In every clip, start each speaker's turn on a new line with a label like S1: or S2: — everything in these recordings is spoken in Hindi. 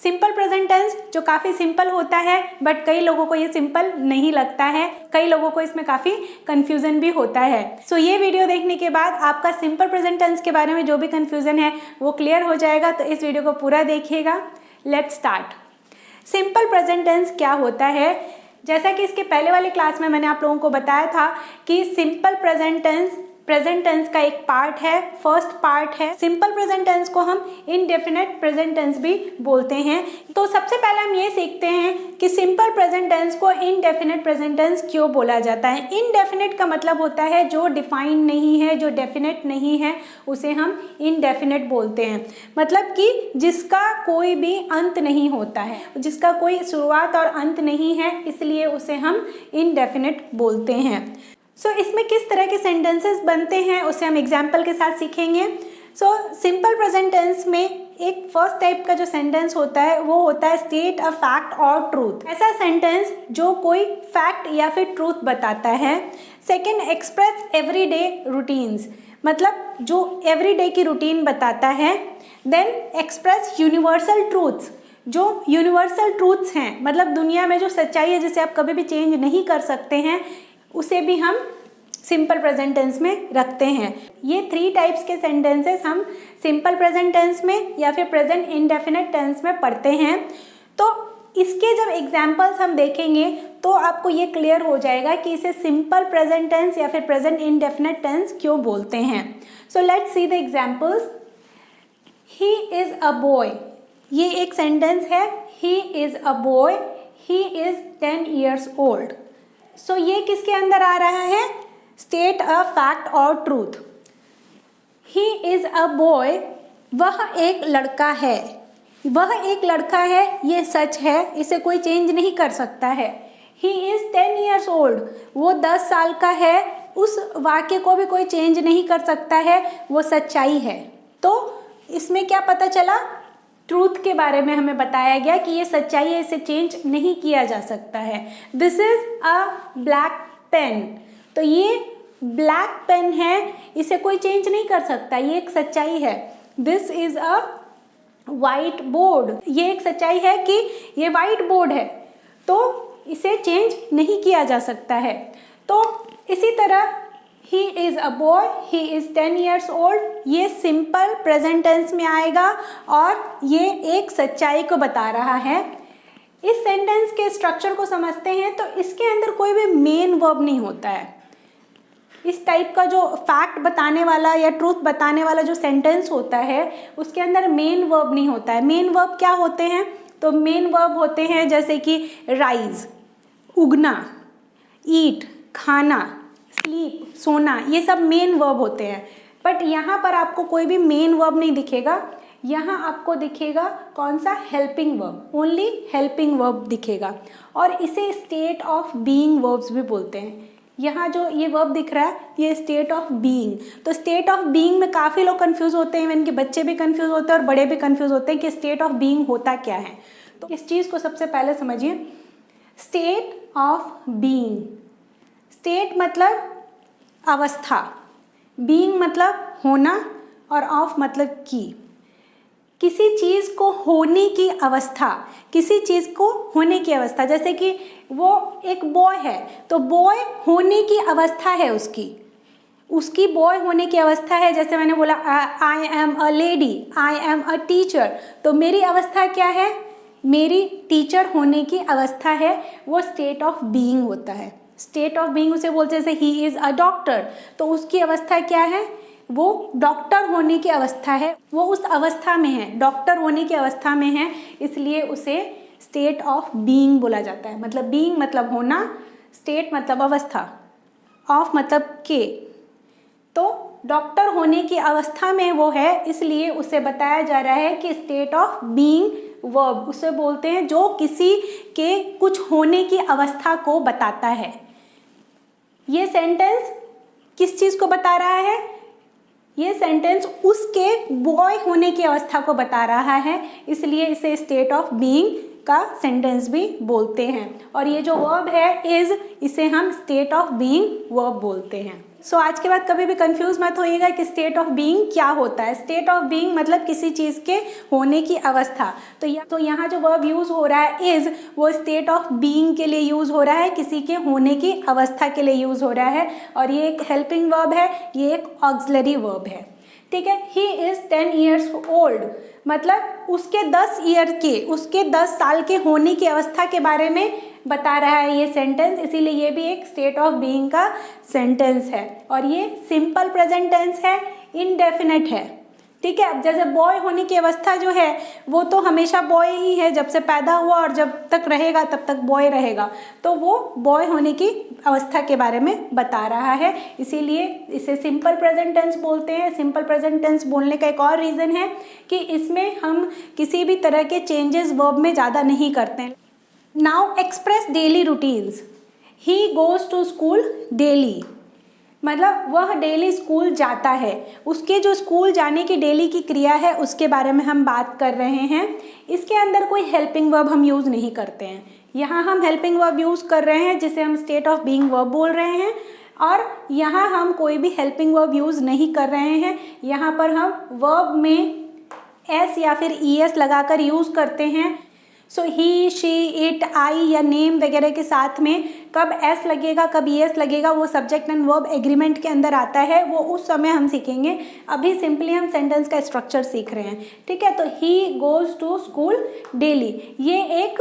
S1: सिंपल प्रेजेंट टेंस जो काफ़ी सिंपल होता है, बट कई लोगों को ये सिंपल नहीं लगता है, कई लोगों को इसमें काफ़ी कंफ्यूजन भी होता है। सो ये वीडियो देखने के बाद आपका सिंपल प्रेजेंट टेंस के बारे में जो भी कंफ्यूजन है वो क्लियर हो जाएगा, तो इस वीडियो को पूरा देखिएगा। Let's start. Simple present tense क्या होता है? जैसा कि इसके पहले वाले क्लास में मैंने आप लोगों को बताया था कि सिंपल प्रेजेंट टेंस का एक पार्ट है, फर्स्ट पार्ट है। सिंपल प्रेजेंट टेंस को हम इनडेफिनेट प्रेजेंट टेंस भी बोलते हैं। तो सबसे पहले हम ये सीखते हैं कि सिंपल प्रेजेंट टेंस को इनडेफिनेट प्रेजेंट टेंस क्यों बोला जाता है। इनडेफिनेट का मतलब होता है जो डिफाइन नहीं है, जो डेफिनेट नहीं है, उसे हम इनडेफिनेट बोलते हैं। मतलब कि जिसका कोई भी अंत नहीं होता है, जिसका कोई शुरुआत और अंत नहीं है, इसलिए उसे हम इनडेफिनेट बोलते हैं। इसमें किस तरह के सेंटेंसेस बनते हैं उसे हम एग्जाम्पल के साथ सीखेंगे। सिंपल प्रेजेंट टेंस में एक फर्स्ट टाइप का जो सेंटेंस होता है वो होता है स्टेट अ फैक्ट और ट्रूथ। ऐसा सेंटेंस जो कोई फैक्ट या फिर ट्रूथ बताता है। सेकेंड, एक्सप्रेस एवरीडे रूटीन्स, मतलब जो एवरीडे की रूटीन बताता है। देन एक्सप्रेस यूनिवर्सल ट्रूथ्स, जो यूनिवर्सल ट्रूथ्स हैं, मतलब दुनिया में जो सच्चाई है जिसे आप कभी भी चेंज नहीं कर सकते हैं, उसे भी हम सिंपल प्रेजेंट टेंस में रखते हैं। ये 3 टाइप्स के सेंटेंसेस हम सिंपल प्रेजेंट टेंस में या फिर प्रेजेंट इंडेफिनिट टेंस में पढ़ते हैं। तो इसके जब एग्जाम्पल्स हम देखेंगे तो आपको ये क्लियर हो जाएगा कि इसे सिंपल प्रेजेंट टेंस या फिर प्रेजेंट इंडेफिनिट टेंस क्यों बोलते हैं। So let's see the examples. He is a boy, ये एक सेंटेंस है। He is a boy, he is 10 years old। सो ये किसके अंदर आ रहा है? स्टेट अ फैक्ट और truth. He is a boy, वह एक लड़का है, वह एक लड़का है, ये सच है, इसे कोई चेंज नहीं कर सकता है। ही इज़ 10 years old, वो 10 साल का है, उस वाक्य को भी कोई चेंज नहीं कर सकता है, वो सच्चाई है। तो इसमें क्या पता चला? ट्रूथ के बारे में हमें बताया गया कि ये सच्चाई है, इसे चेंज नहीं किया जा सकता है। This is a black pen, तो ये ब्लैक पेन है, इसे कोई चेंज नहीं कर सकता, ये एक सच्चाई है। This is a white board, ये एक सच्चाई है कि ये वाइट बोर्ड है, तो इसे चेंज नहीं किया जा सकता है। तो इसी तरह he is a boy, he is 10 years old, ये सिंपल प्रेजेंट टेंस में आएगा और ये एक सच्चाई को बता रहा है। इस सेंटेंस के स्ट्रक्चर को समझते हैं तो इसके अंदर कोई भी मेन वर्ब नहीं होता है। इस टाइप का जो फैक्ट बताने वाला या ट्रूथ बताने वाला जो सेंटेंस होता है उसके अंदर मेन वर्ब नहीं होता है। मेन वर्ब क्या होते हैं? तो मेन वर्ब होते हैं जैसे कि राइज, उगना, ईट, खाना, स्लीप, सोना, ये सब मेन वर्ब होते हैं। बट यहाँ पर आपको कोई भी मेन वर्ब नहीं दिखेगा, यहाँ आपको दिखेगा कौन सा? Helping verb, only helping verb दिखेगा। और इसे स्टेट ऑफ बीइंग वर्ब्स भी बोलते हैं। यहाँ जो ये वर्ब दिख रहा है ये स्टेट ऑफ बीइंग। तो स्टेट ऑफ बीइंग में काफ़ी लोग कंफ्यूज होते हैं, इनके बच्चे भी कंफ्यूज होते हैं और बड़े भी कंफ्यूज होते हैं कि स्टेट ऑफ बीइंग होता क्या है। तो इस चीज़ को सबसे पहले समझिए। स्टेट ऑफ बीइंग, स्टेट मतलब अवस्था, बीइंग मतलब होना और ऑफ मतलब की। किसी चीज़ को होने की अवस्था, किसी चीज़ को होने की अवस्था, जैसे कि वो एक बॉय है तो बॉय होने की अवस्था है उसकी बॉय होने की अवस्था है। जैसे मैंने बोला I am a lady, I am a teacher, तो मेरी अवस्था क्या है? मेरी टीचर होने की अवस्था है, वो स्टेट ऑफ बीइंग होता है। स्टेट ऑफ बीइंग उसे बोलते हैं। जैसे ही इज़ अ डॉक्टर, तो उसकी अवस्था क्या है? वो डॉक्टर होने की अवस्था है, वो उस अवस्था में है, डॉक्टर होने की अवस्था में है, इसलिए उसे स्टेट ऑफ बीइंग बोला जाता है। मतलब बीइंग मतलब होना, स्टेट मतलब अवस्था, ऑफ मतलब के। तो डॉक्टर होने की अवस्था में वो है, इसलिए उसे बताया जा रहा है कि स्टेट ऑफ बीइंग वर्ब उसे बोलते हैं जो किसी के कुछ होने की अवस्था को बताता है। ये सेंटेंस किस चीज़ को बता रहा है? ये सेंटेंस उसके बॉय होने की अवस्था को बता रहा है, इसलिए इसे स्टेट ऑफ बीइंग का सेंटेंस भी बोलते हैं। और ये जो वर्ब है इज, इसे हम स्टेट ऑफ बीइंग वर्ब बोलते हैं। सो आज के बाद कभी भी कंफ्यूज मत होइएगा कि स्टेट ऑफ बीइंग क्या होता है। स्टेट ऑफ बीइंग मतलब किसी चीज़ के होने की अवस्था। तो यहाँ जो वर्ब यूज़ हो रहा है इज़, वो स्टेट ऑफ बीइंग के लिए यूज़ हो रहा है, किसी के होने की अवस्था के लिए यूज़ हो रहा है। और ये एक हेल्पिंग वर्ब है, ये एक ऑक्सिलरी वर्ब है, ठीक है। ही इज़ 10 years ओल्ड, मतलब उसके 10 साल के होने की अवस्था के बारे में बता रहा है ये सेंटेंस, इसीलिए ये भी एक स्टेट ऑफ बीइंग का सेंटेंस है। और ये सिंपल प्रेजेंट टेंस है, इनडेफिनेट है, ठीक है। अब जैसे बॉय होने की अवस्था जो है वो तो हमेशा बॉय ही है, जब से पैदा हुआ और जब तक रहेगा तब तक बॉय रहेगा, तो वो बॉय होने की अवस्था के बारे में बता रहा है, इसीलिए इसे सिंपल प्रेजेंट टेंस बोलते हैं। सिंपल प्रेजेंट टेंस बोलने का एक और रीज़न है कि इसमें हम किसी भी तरह के चेंजेस वर्ब में ज़्यादा नहीं करते हैं। Now express daily routines. He goes to school daily, मतलब वह डेली स्कूल जाता है, उसके जो स्कूल जाने की डेली की क्रिया है उसके बारे में हम बात कर रहे हैं। इसके अंदर कोई हेल्पिंग वर्ब हम यूज़ नहीं करते हैं। यहाँ हम हेल्पिंग वर्ब यूज़ कर रहे हैं जिसे हम स्टेट ऑफ बीइंग वर्ब बोल रहे हैं, और यहाँ हम कोई भी हेल्पिंग वर्ब यूज़ नहीं कर रहे हैं। यहाँ पर हम वर्ब में एस या फिर ईएस लगाकर यूज़ करते हैं। सो ही, शी, इट, आई या नेम वगैरह के साथ में कब एस लगेगा कब ईएस लगेगा वो सब्जेक्ट एंड वर्ब एग्रीमेंट के अंदर आता है, वो उस समय हम सीखेंगे। अभी सिंपली हम सेंटेंस का स्ट्रक्चर सीख रहे हैं, ठीक है। तो he goes to school daily, ये एक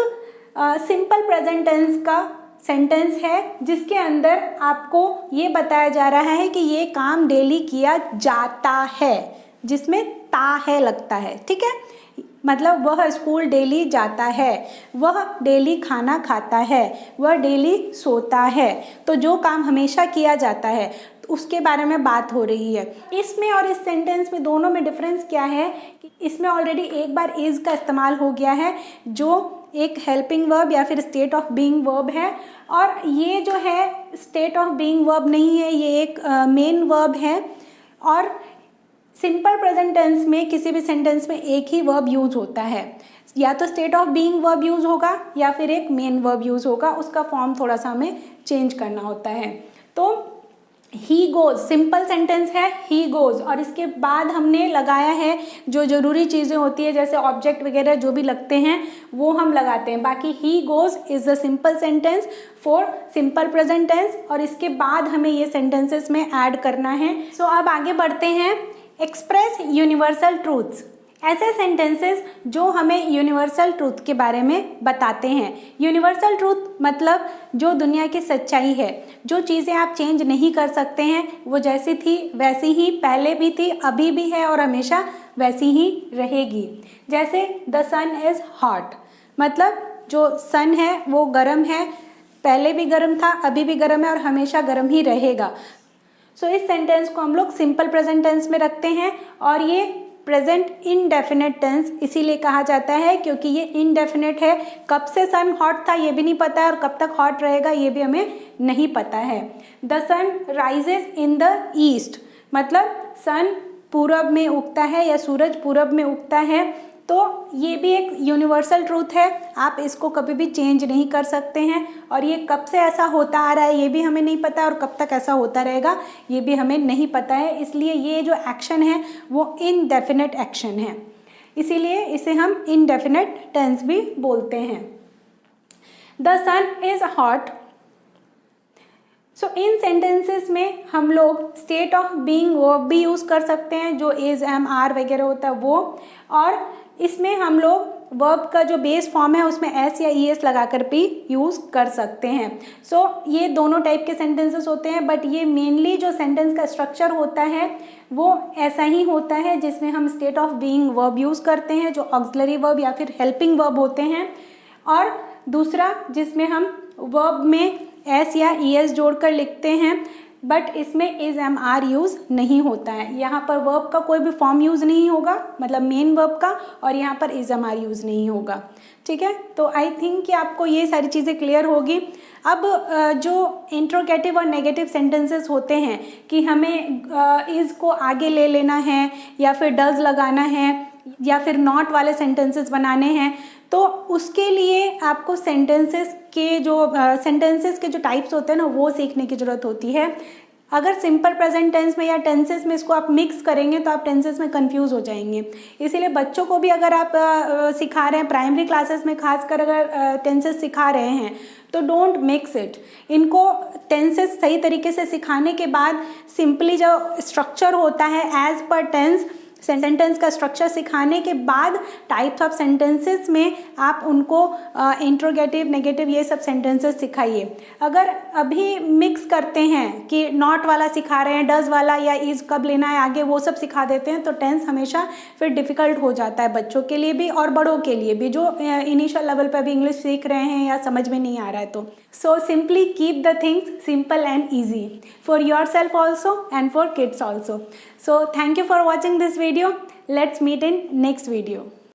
S1: सिंपल प्रेजेंट टेंस का सेंटेंस है जिसके अंदर आपको ये बताया जा रहा है कि ये काम डेली किया जाता है, जिसमें ता है लगता है, ठीक है। मतलब वह स्कूल डेली जाता है, वह डेली खाना खाता है, वह डेली सोता है। तो जो काम हमेशा किया जाता है उसके बारे में बात हो रही है। इसमें और इस सेंटेंस में दोनों में डिफरेंस क्या है कि इसमें ऑलरेडी एक बार इज़ का इस्तेमाल हो गया है जो एक हेल्पिंग वर्ब या फिर स्टेट ऑफ बीइंग वर्ब है, और ये जो है स्टेट ऑफ बीइंग वर्ब नहीं है, ये एक मेन वर्ब है। और सिंपल प्रेजेंट टेंस में किसी भी सेंटेंस में एक ही वर्ब यूज होता है, या तो state of being verb use होगा या फिर एक मेन वर्ब यूज होगा, उसका फॉर्म थोड़ा सा हमें चेंज करना होता है। तो ही गोज सिंपल सेंटेंस है, ही गोज, और इसके बाद हमने लगाया है जो ज़रूरी चीज़ें होती है जैसे ऑब्जेक्ट वगैरह जो भी लगते हैं वो हम लगाते हैं। बाकी he goes is the simple sentence for simple present tense, और इसके बाद हमें ये सेंटेंसेस में ऐड करना है। सो अब आगे बढ़ते हैं। एक्सप्रेस यूनिवर्सल ट्रूथ्स, ऐसे सेंटेंसेस जो हमें यूनिवर्सल ट्रूथ के बारे में बताते हैं। यूनिवर्सल ट्रूथ मतलब जो दुनिया की सच्चाई है, जो चीज़ें आप चेंज नहीं कर सकते हैं, वो जैसी थी वैसी ही पहले भी थी, अभी भी है और हमेशा वैसी ही रहेगी। जैसे द सन इज़ हॉट, मतलब जो सन है वो गर्म है, पहले भी गर्म था, अभी भी गर्म है और हमेशा गर्म ही रहेगा। सो इस सेंटेंस को हम लोग सिंपल प्रेजेंट टेंस में रखते हैं, और ये प्रेजेंट इनडेफिनेट टेंस इसीलिए कहा जाता है क्योंकि ये इनडेफिनेट है। कब से सन हॉट था ये भी नहीं पता है, और कब तक हॉट रहेगा ये भी हमें नहीं पता है। The sun rises in the east, मतलब सन पूरब में उगता है या सूरज पूरब में उगता है। तो ये भी एक यूनिवर्सल ट्रूथ है, आप इसको कभी भी चेंज नहीं कर सकते हैं, और ये कब से ऐसा होता आ रहा है ये भी हमें नहीं पता, और कब तक ऐसा होता रहेगा ये भी हमें नहीं पता है। इसलिए ये जो एक्शन है वो इनडेफिनेट एक्शन है, इसीलिए इसे हम इनडेफिनेट टेंस भी बोलते हैं। The sun is hot. So in sentences में हम लोग स्टेट ऑफ बीइंग वर्ब भी यूज़ कर सकते हैं, जो इज़, एम, आर वगैरह होता है वो, और इसमें हम लोग वर्ब का जो बेस फॉर्म है उसमें एस या ई एस लगाकर भी यूज़ कर सकते हैं। सो ये दोनों टाइप के सेंटेंसेस होते हैं, बट ये मेनली जो सेंटेंस का स्ट्रक्चर होता है वो ऐसा ही होता है जिसमें हम state of being verb use करते हैं जो ऑक्सिलरी वर्ब या फिर हेल्पिंग वर्ब होते हैं, और दूसरा जिसमें हम वर्ब में एस या ई एस जोड़कर लिखते हैं, बट इसमें इज़, एम, आर यूज़ नहीं होता है। यहाँ पर वर्ब का कोई भी फॉर्म यूज़ नहीं होगा, मतलब मेन वर्ब का, और यहाँ पर इज़, एम, आर यूज़ नहीं होगा, ठीक है। तो आई थिंक कि आपको ये सारी चीज़ें क्लियर होगी। अब जो इंट्रोगेटिव और नेगेटिव सेंटेंसेस होते हैं कि हमें इज़ को आगे ले लेना है या फिर डज लगाना है या फिर नॉट वाले सेंटेंसेस बनाने हैं, तो उसके लिए आपको सेंटेंसेस के जो टाइप्स होते हैं ना वो सीखने की ज़रूरत होती है। अगर सिंपल प्रेजेंट टेंस में या टेंसेस में इसको आप मिक्स करेंगे तो आप टेंसेस में कंफ्यूज हो जाएंगे। इसीलिए बच्चों को भी अगर आप सिखा रहे हैं, प्राइमरी क्लासेस में खासकर अगर टेंसेस सिखा रहे हैं, तो डोंट मिक्स इट। इनको टेंसेस सही तरीके से सिखाने के बाद सिंपली जो स्ट्रक्चर होता है एज पर टेंस, सेंटेंस का स्ट्रक्चर सिखाने के बाद टाइप्स ऑफ सेंटेंसेस में आप उनको इंट्रोगेटिव, नेगेटिव ये सब सेंटेंसेस सिखाइए। अगर अभी मिक्स करते हैं कि नॉट वाला सिखा रहे हैं, डज वाला या इज कब लेना है आगे, वो सब सिखा देते हैं, तो टेंस हमेशा फिर डिफ़िकल्ट हो जाता है बच्चों के लिए भी और बड़ों के लिए भी जो इनिशियल लेवल पर भी इंग्लिश सीख रहे हैं या समझ में नहीं आ रहा है। तो so simply keep the things simple and easy for your self also and for kids also. So thank you for watching this video. Let's meet in next video.